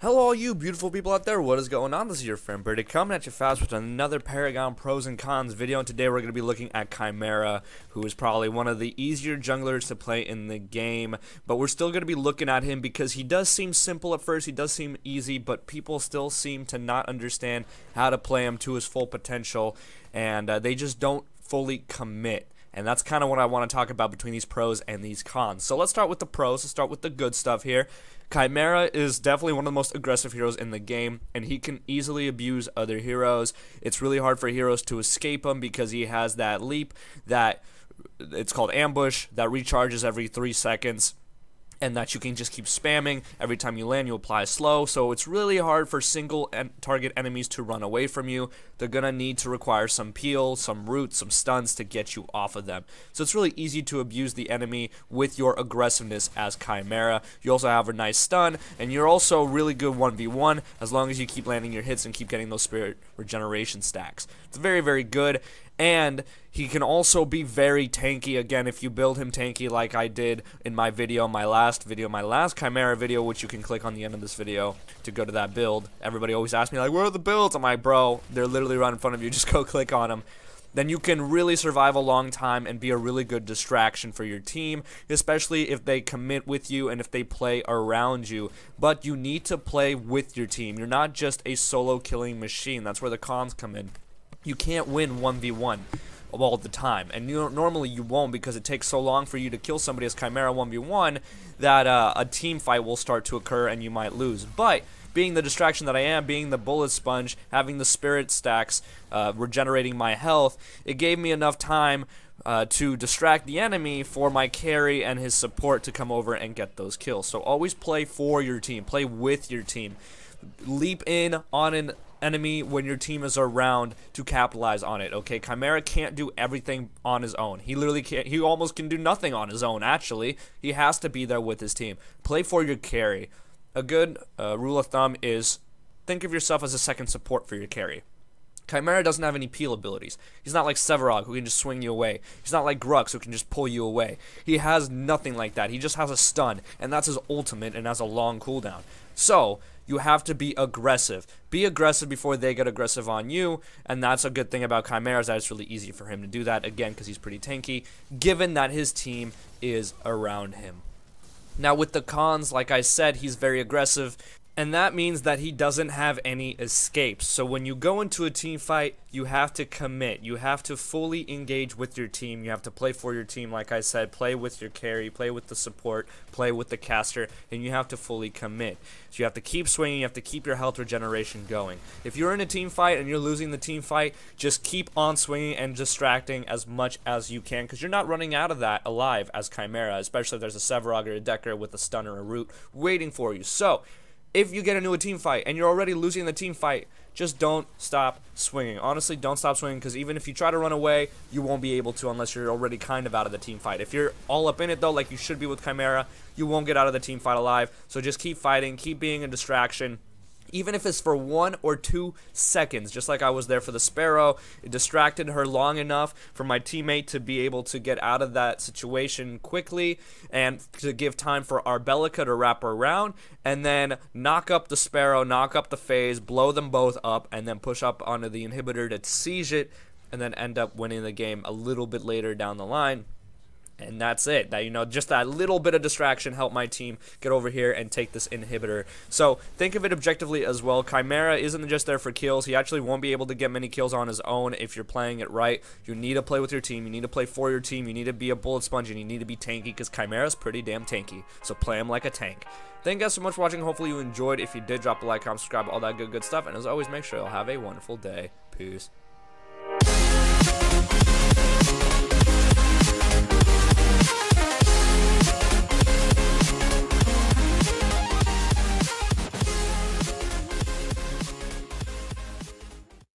Hello all you beautiful people out there, what is going on? This is your friend Birdie coming at you fast with another Paragon pros and cons video, and today we're going to be looking at Khaimera, who is probably one of the easier junglers to play in the game, but we're still going to be looking at him because he does seem simple at first, he does seem easy, but people still seem to not understand how to play him to his full potential, and they just don't fully commit. And that's kind of what I want to talk about between these pros and these cons. So let's start with the pros. Let's start with the good stuff here. Khaimera is definitely one of the most aggressive heroes in the game, and he can easily abuse other heroes. It's really hard for heroes to escape him because he has that leap that it's called ambush that recharges every 3 seconds. And that you can just keep spamming. Every time you land, you apply slow. So it's really hard for single target enemies to run away from you. They're going to need to require some peel, some roots, some stuns to get you off of them. So it's really easy to abuse the enemy with your aggressiveness as Khaimera. You also have a nice stun, and you're also really good 1v1 as long as you keep landing your hits and keep getting those spirit regeneration stacks. It's very, very good. And he can also be very tanky. Again, if you build him tanky like I did in my last Khaimera video, which you can click on the end of this video to go to that build. Everybody always asks me, like, where are the builds? I'm like, bro, they're literally right in front of you. Just go click on them. Then you can really survive a long time and be a really good distraction for your team, especially if they commit with you and if they play around you. But you need to play with your team. You're not just a solo killing machine. That's where the cons come in. You can't win 1v1 all the time, and normally you won't because it takes so long for you to kill somebody as Khaimera 1v1 that a team fight will start to occur and you might lose. But being the distraction that I am, being the bullet sponge, having the spirit stacks, regenerating my health, it gave me enough time to distract the enemy for my carry and his support to come over and get those kills. So always play for your team, play with your team. Leap in on an enemy when your team is around to capitalize on it. Okay, Khaimera can't do everything on his own. He literally can't. He almost can do nothing on his own, actually. He has to be there with his team. Play for your carry. A good rule of thumb is think of yourself as a second support for your carry. Khaimera doesn't have any peel abilities. He's not like Sevarog, who can just swing you away. He's not like Grux, who can just pull you away. He has nothing like that. He just has a stun, and that's his ultimate and has a long cooldown. So you have to be aggressive. Be aggressive before they get aggressive on you, and that's a good thing about Khaimera is that it's really easy for him to do that, again, because he's pretty tanky, given that his team is around him. Now, with the cons, like I said, he's very aggressive, and that means that he doesn't have any escapes. So when you go into a team fight, you have to commit. You have to fully engage with your team. You have to play for your team, like I said. Play with your carry, play with the support, play with the caster, and you have to fully commit. So you have to keep swinging, you have to keep your health regeneration going. If you're in a team fight and you're losing the team fight, just keep on swinging and distracting as much as you can, because you're not running out of that alive as Khaimera, especially if there's a Sevarog or a Decker with a stun or a root waiting for you. So if you get into a team fight and you're already losing the team fight, just don't stop swinging. Honestly, don't stop swinging, because even if you try to run away, you won't be able to unless you're already kind of out of the team fight. If you're all up in it, though, like you should be with Khaimera, you won't get out of the team fight alive. So just keep fighting, keep being a distraction. Even if it's for 1 or 2 seconds, just like I was there for the Sparrow, it distracted her long enough for my teammate to be able to get out of that situation quickly and to give time for our Bellica to wrap around and then knock up the Sparrow, knock up the phase, blow them both up, and then push up onto the inhibitor to siege it and then end up winning the game a little bit later down the line. And that's it. That, you know, just that little bit of distraction helped my team get over here and take this inhibitor. So think of it objectively as well. Khaimera isn't just there for kills. He actually won't be able to get many kills on his own if you're playing it right. You need to play with your team. You need to play for your team. You need to be a bullet sponge, and you need to be tanky, because Khaimera's pretty damn tanky. So play him like a tank. Thank you guys so much for watching. Hopefully you enjoyed. If you did, drop a like, comment, subscribe, all that good stuff. And as always, make sure you'll have a wonderful day. Peace.